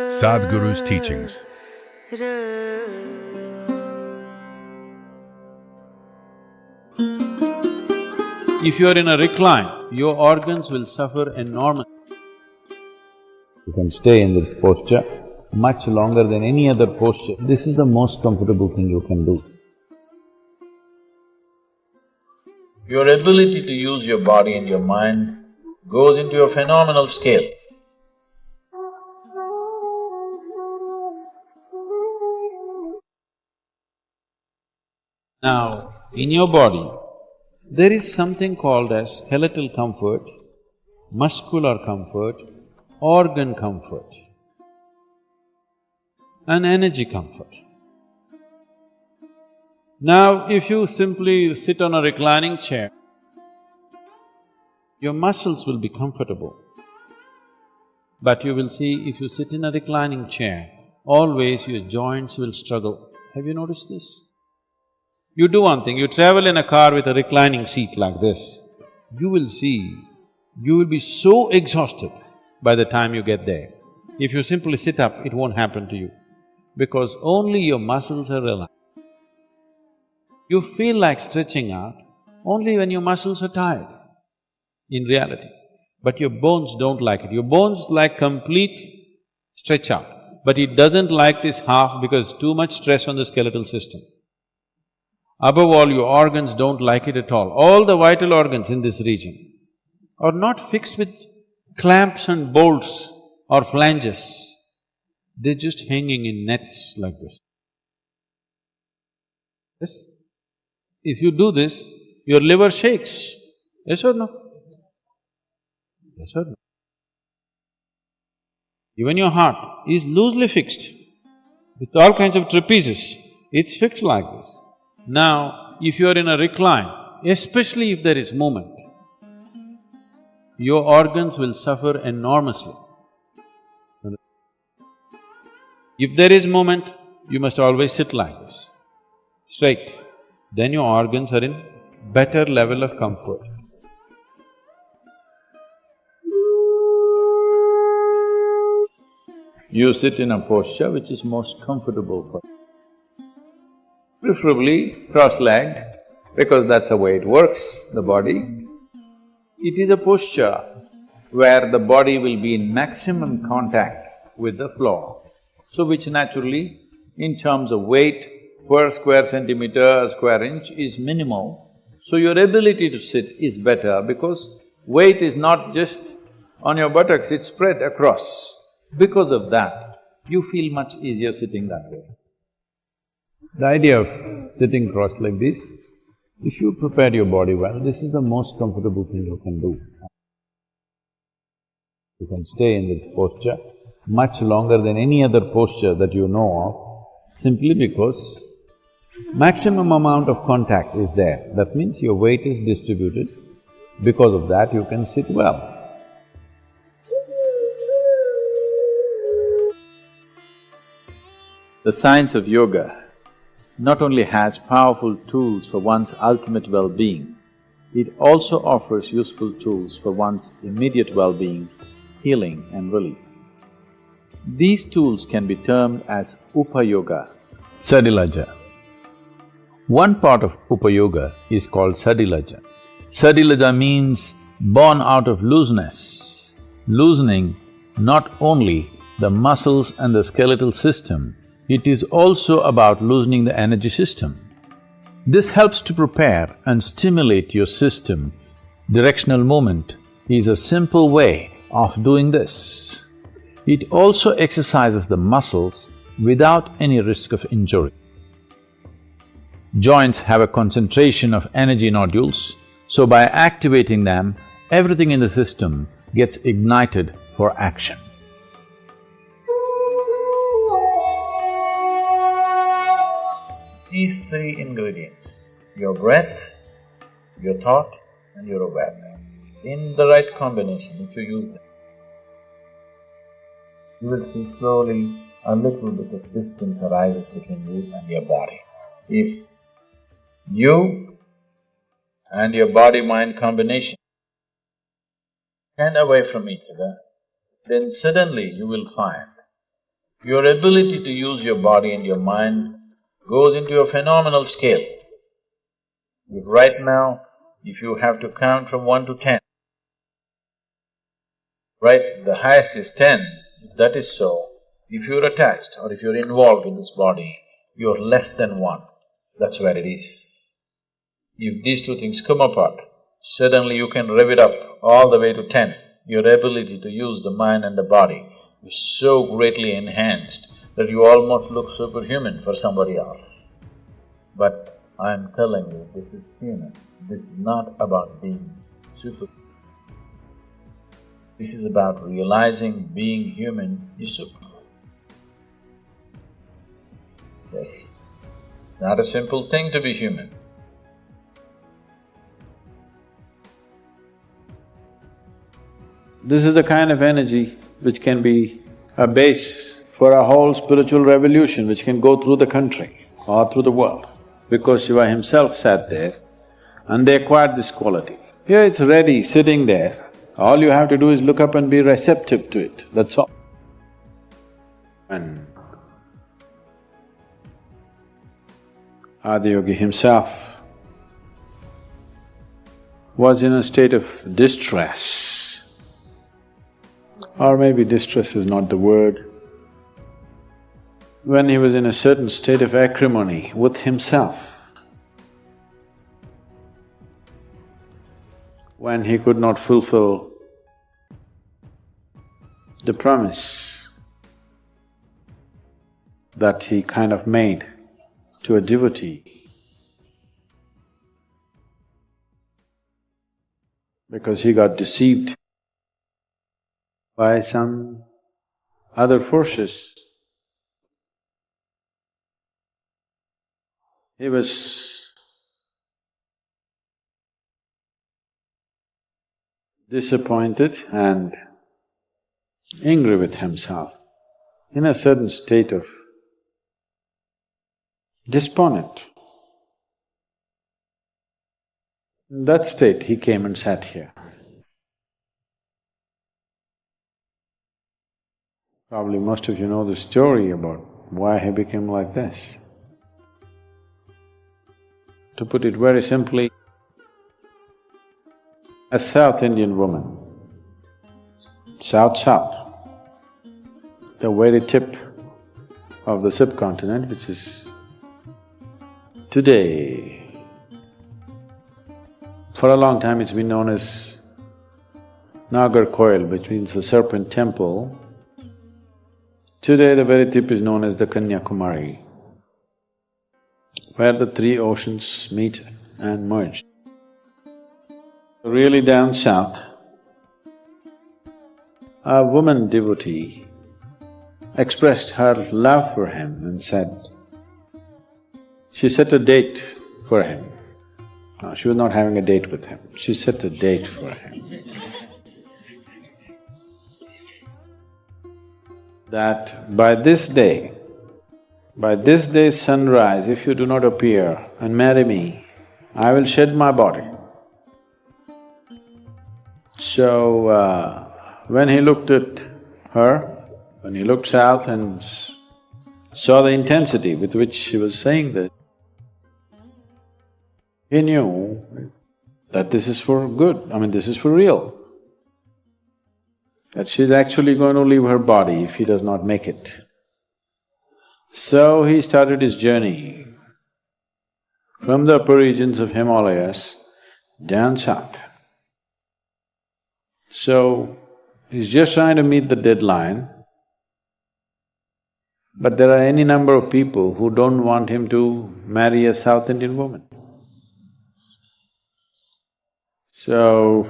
SADHGURU'S teachings. If you are in a recline, your organs will suffer enormously. You can stay in this posture much longer than any other posture. This is the most comfortable thing you can do. Your ability to use your body and your mind goes into a phenomenal scale. Now, in your body, there is something called as skeletal comfort, muscular comfort, organ comfort, and energy comfort. Now, if you simply sit on a reclining chair, your muscles will be comfortable. But you will see, if you sit in a reclining chair, always your joints will struggle. Have you noticed this? You do one thing, you travel in a car with a reclining seat like this, you will see, you will be so exhausted by the time you get there. If you simply sit up, it won't happen to you, because only your muscles are relaxed. You feel like stretching out only when your muscles are tired, in reality. But your bones don't like it. Your bones like complete stretch out, but it doesn't like this half because too much stress on the skeletal system. Above all, your organs don't like it at all. All the vital organs in this region are not fixed with clamps and bolts or flanges. They're just hanging in nets like this. Yes? If you do this, your liver shakes. Yes or no? Yes or no? Even your heart is loosely fixed with all kinds of trapezes. It's fixed like this. Now, if you are in a recline, especially if there is movement, your organs will suffer enormously. If there is movement, you must always sit like this, straight. Then your organs are in better level of comfort. You sit in a posture which is most comfortable for you. Preferably cross-legged, because that's the way it works, the body. It is a posture where the body will be in maximum contact with the floor, so which naturally, in terms of weight per square centimeter, square inch is minimal. So your ability to sit is better because weight is not just on your buttocks, it's spread across. Because of that, you feel much easier sitting that way. The idea of sitting crossed like this, if you prepare your body well, this is the most comfortable thing you can do. You can stay in this posture much longer than any other posture that you know of, simply because maximum amount of contact is there. That means your weight is distributed. Because of that, you can sit well. The science of yoga not only has powerful tools for one's ultimate well-being, it also offers useful tools for one's immediate well-being, healing and relief. These tools can be termed as Upayoga. Sadilaja. One part of Upayoga is called Sadilaja. Sadilaja means born out of looseness, loosening not only the muscles and the skeletal system, it is also about loosening the energy system. This helps to prepare and stimulate your system. Directional movement is a simple way of doing this. It also exercises the muscles without any risk of injury. Joints have a concentration of energy nodules, so by activating them, everything in the system gets ignited for action. These three ingredients, your breath, your thought and your awareness, in the right combination, if you use them, you will see slowly a little bit of distance arises between you and your body. If you and your body-mind combination and away from each other, then suddenly you will find your ability to use your body and your mind goes into a phenomenal scale. If right now, if you have to count from 1 to 10, right, the highest is 10, if that is so, if you're attached or if you're involved in this body, you're less than 1, that's where it is. If these two things come apart, suddenly you can rev it up all the way to 10. Your ability to use the mind and the body is so greatly enhanced that you almost look superhuman for somebody else. But I'm telling you, this is human. This is not about being super. This is about realizing being human is super. Yes, not a simple thing to be human. This is the kind of energy which can be a base for a whole spiritual revolution which can go through the country or through the world. Because Shiva himself sat there and they acquired this quality. Here it's ready, sitting there. All you have to do is look up and be receptive to it, that's all. And Adiyogi himself was in a state of distress. Or maybe distress is not the word. When he was in a certain state of acrimony with himself, when he could not fulfill the promise that he kind of made to a devotee, because he got deceived by some other forces. He was disappointed and angry with himself, in a certain state of despondent. In that state, he came and sat here. Probably most of you know the story about why he became like this. To put it very simply, a South Indian woman, South, the very tip of the subcontinent, which is today, for a long time it's been known as Nagarkoil, which means the serpent temple. Today the very tip is known as the Kanyakumari, where the three oceans meet and merge. Really down south, a woman devotee expressed her love for him and said, she set a date for him. No, she was not having a date with him, she set a date for him. That by this day sunrise, if you do not appear and marry me, I will shed my body. So, when he looked at her, when he looked south and saw the intensity with which she was saying that, he knew that this is for good, this is for real. That she's actually going to leave her body if he does not make it. So he started his journey from the upper regions of Himalayas down south. So he's just trying to meet the deadline, but there are any number of people who don't want him to marry a South Indian woman. So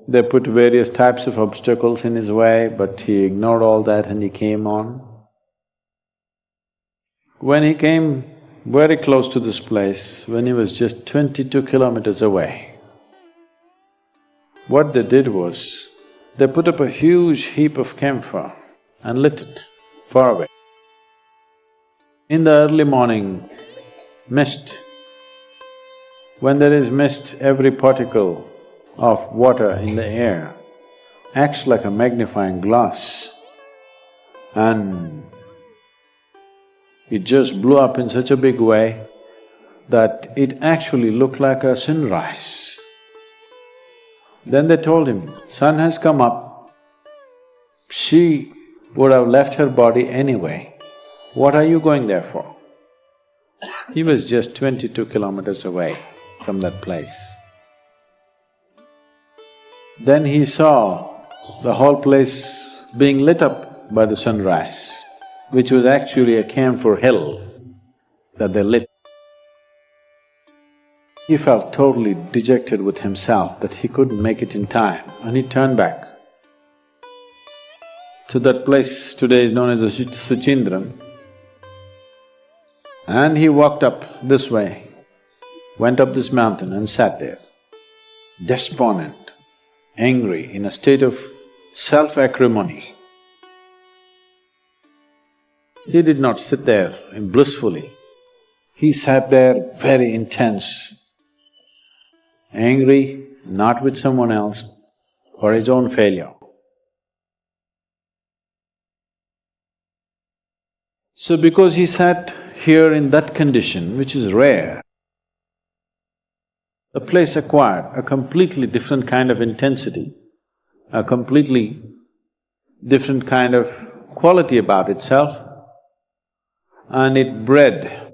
they put various types of obstacles in his way, but he ignored all that and he came on. When he came very close to this place, when he was just 22 kilometers away, what they did was, they put up a huge heap of camphor and lit it far away. In the early morning, mist. When there is mist, every particle of water in the air acts like a magnifying glass, and it just blew up in such a big way that it actually looked like a sunrise. Then they told him, sun has come up, she would have left her body anyway, what are you going there for? He was just 22 kilometers away from that place. Then he saw the whole place being lit up by the sunrise, which was actually a camphor hill that they lit. He felt totally dejected with himself that he couldn't make it in time, and he turned back. So that place today is known as the Suchindran. And he walked up this way, went up this mountain and sat there, despondent, angry, in a state of self-acrimony. He did not sit there blissfully. He sat there very intense, angry not with someone else, for his own failure. So because he sat here in that condition, which is rare, the place acquired a completely different kind of intensity, a completely different kind of quality about itself, and it bred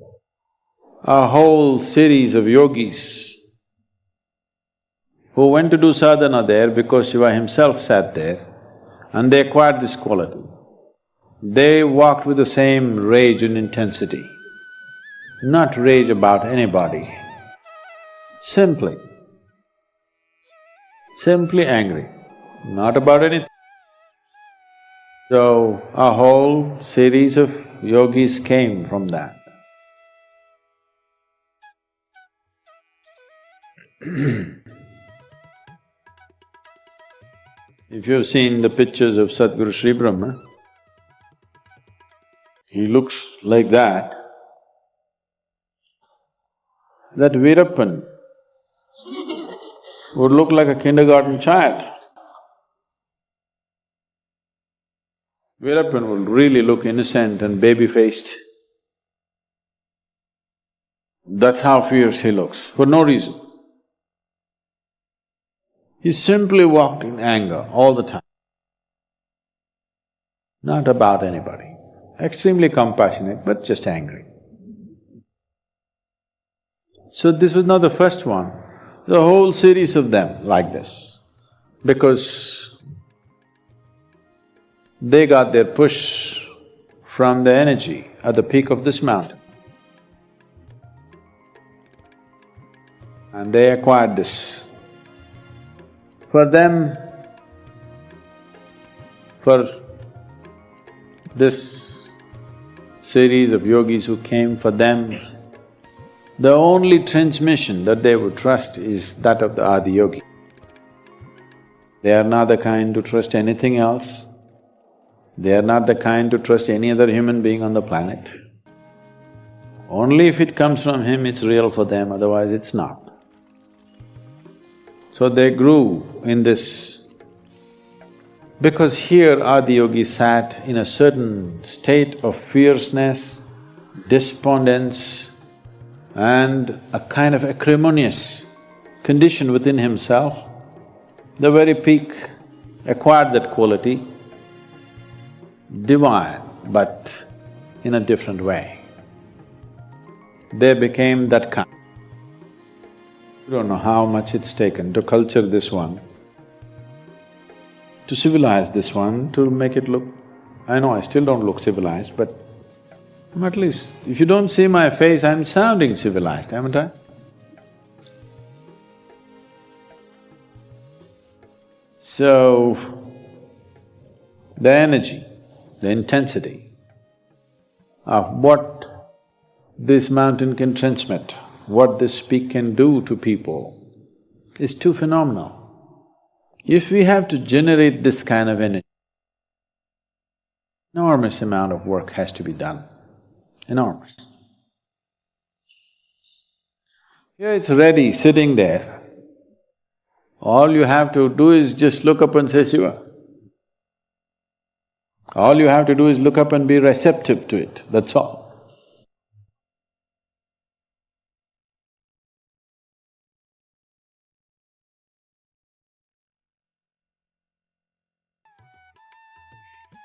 a whole series of yogis who went to do sadhana there because Shiva himself sat there, and they acquired this quality. They walked with the same rage and intensity, not rage about anybody, simply angry, not about anything. So, a whole series of yogis came from that. If you've seen the pictures of Sadhguru Sri Brahma, he looks like that. That Veerappan would look like a kindergarten child. Veerappan will really look innocent and baby-faced. That's how fierce he looks, for no reason. He simply walked in anger all the time, not about anybody. Extremely compassionate, but just angry. So this was not the first one, the whole series of them like this, because they got their push from the energy at the peak of this mountain. And they acquired this. For them, for this series of yogis who came, for them, the only transmission that they would trust is that of the Adiyogi. They are not the kind to trust anything else. They are not the kind to trust any other human being on the planet. Only if it comes from him, it's real for them, otherwise it's not. So they grew in this, because here Adiyogi sat in a certain state of fierceness, despondence, and a kind of acrimonious condition within himself. The very peak acquired that quality, divine, but in a different way. They became that kind. You don't know how much it's taken to culture this one, to civilize this one, to make it look… I know I still don't look civilized, but at least if you don't see my face, I'm sounding civilized, haven't I? So, the energy, the intensity of what this mountain can transmit, what this peak can do to people is too phenomenal. If we have to generate this kind of energy, enormous amount of work has to be done, enormous. Here it's ready, sitting there. All you have to do is just look up and say, Shiva. All you have to do is look up and be receptive to it, that's all.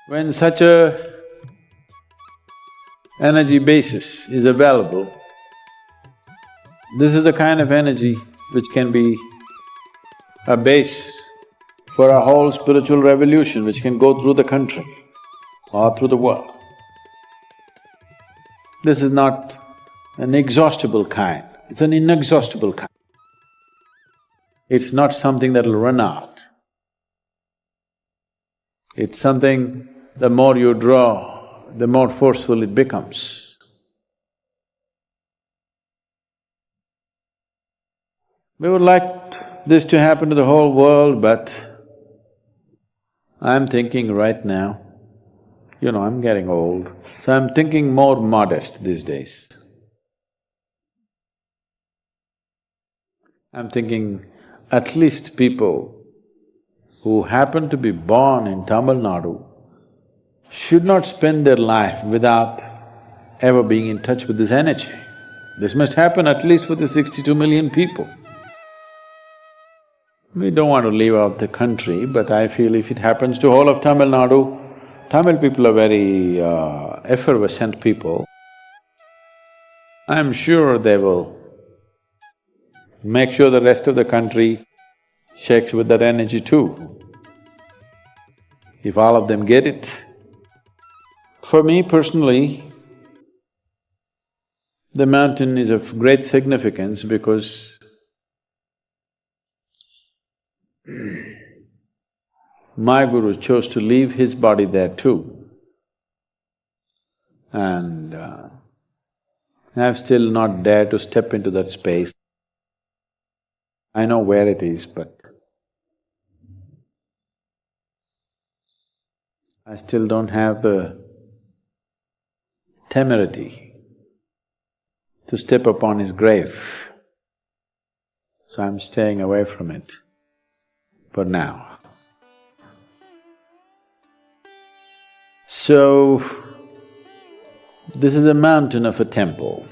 When such a energy basis is available, this is the kind of energy which can be a base for a whole spiritual revolution which can go through the country or through the world. This is not an exhaustible kind, it's an inexhaustible kind. It's not something that'll run out. It's something, the more you draw, the more forceful it becomes. We would like this to happen to the whole world, but I'm thinking right now, I'm getting old, so I'm thinking more modest these days. I'm thinking at least people who happen to be born in Tamil Nadu should not spend their life without ever being in touch with this energy. This must happen at least for the 62 million people. We don't want to leave out the country, but I feel if it happens to whole of Tamil Nadu, Tamil people are very effervescent people. I'm sure they will make sure the rest of the country shakes with that energy too. If all of them get it. For me personally, the mountain is of great significance because my guru chose to leave his body there too. And I've still not dared to step into that space. I know where it is, but I still don't have the temerity to step upon his grave. So I'm staying away from it for now. So, this is a mountain of a temple.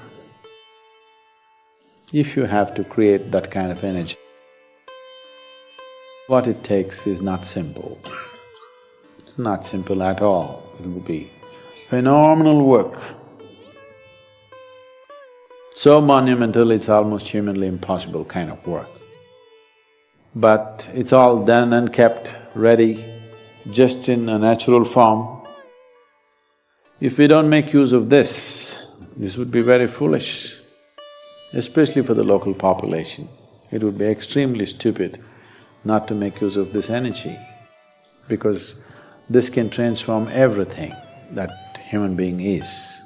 If you have to create that kind of energy, what it takes is not simple. It's not simple at all. It will be phenomenal work. So monumental, it's almost humanly impossible kind of work. But it's all done and kept ready, just in a natural form. If we don't make use of this would be very foolish, especially for the local population. It would be extremely stupid not to make use of this energy, because this can transform everything that human being is.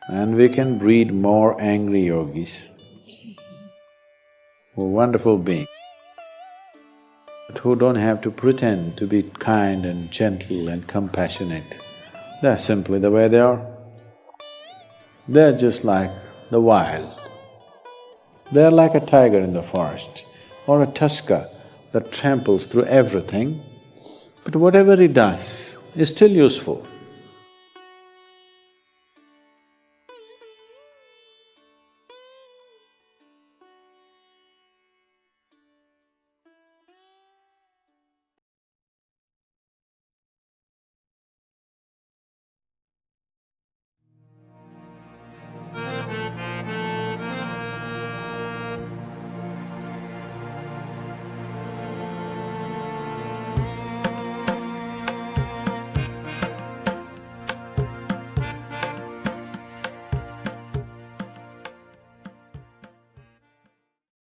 And we can breed more angry yogis, who are wonderful beings, but who don't have to pretend to be kind and gentle and compassionate. They're simply the way they are. They're just like the wild. They're like a tiger in the forest or a tusker that tramples through everything, but whatever he does is still useful.